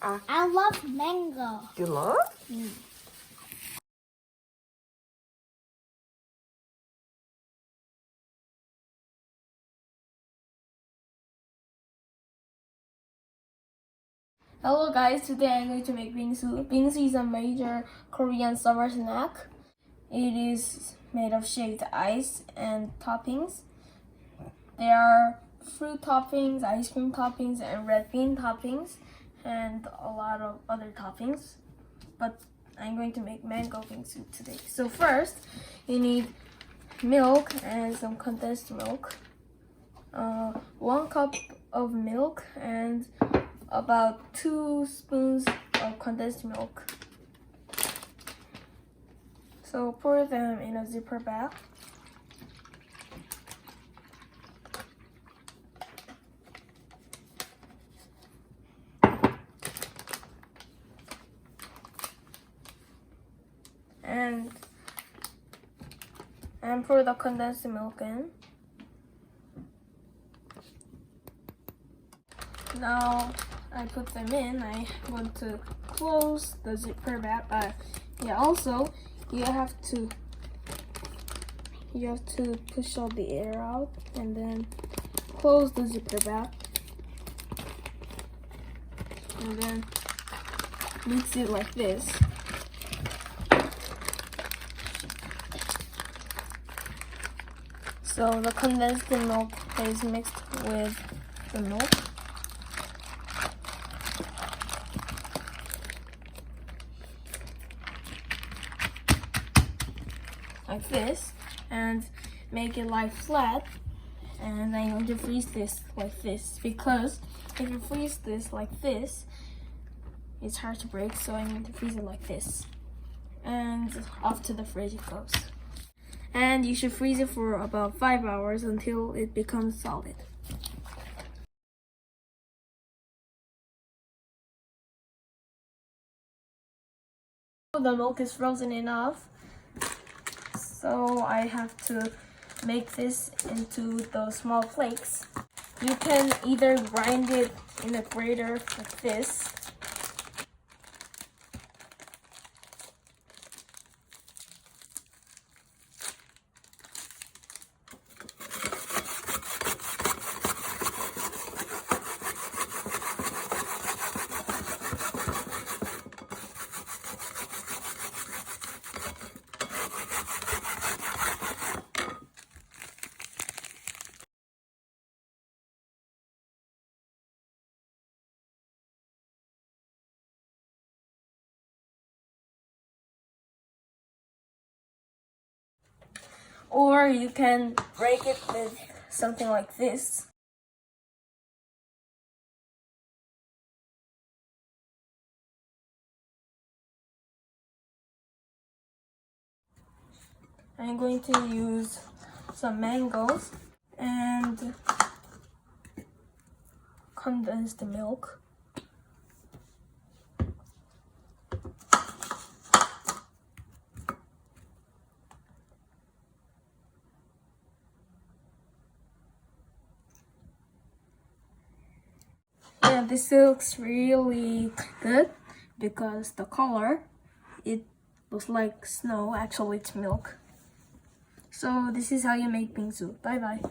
I love mango. You love? Hello guys, today I'm going to make bingsu. Bingsu is a major Korean summer snack. It is made of shaved ice and toppings. There are fruit toppings, ice cream toppings, and red bean toppings, and a lot of other toppings. But I'm going to make mango bingsu today. So first, you need milk and some condensed milk. 1 cup of milk and about 2 spoons of condensed milk. So pour them in a zipper bag. And pour the condensed milk in. Now I put them in. I want to close the zipper bag. Also you have to push all the air out and then close the zipper bag and then mix it like this. So the condensed milk is mixed with the milk. Like this, and make it lie flat, and I'm going to freeze this like this, because if you freeze this like this, it's hard to break, so I'm going to freeze it like this, and off to the fridge it goes. And you should freeze it for about 5 hours until it becomes solid. The milk is frozen enough, so I have to make this into those small flakes. You can either grind it in a grater like this, or you can break it with something like this. I'm going to use some mangoes and condensed milk. Yeah, this looks really good because the color, it looks like snow. Actually, it's milk. So this is how you make bingsu. Bye bye.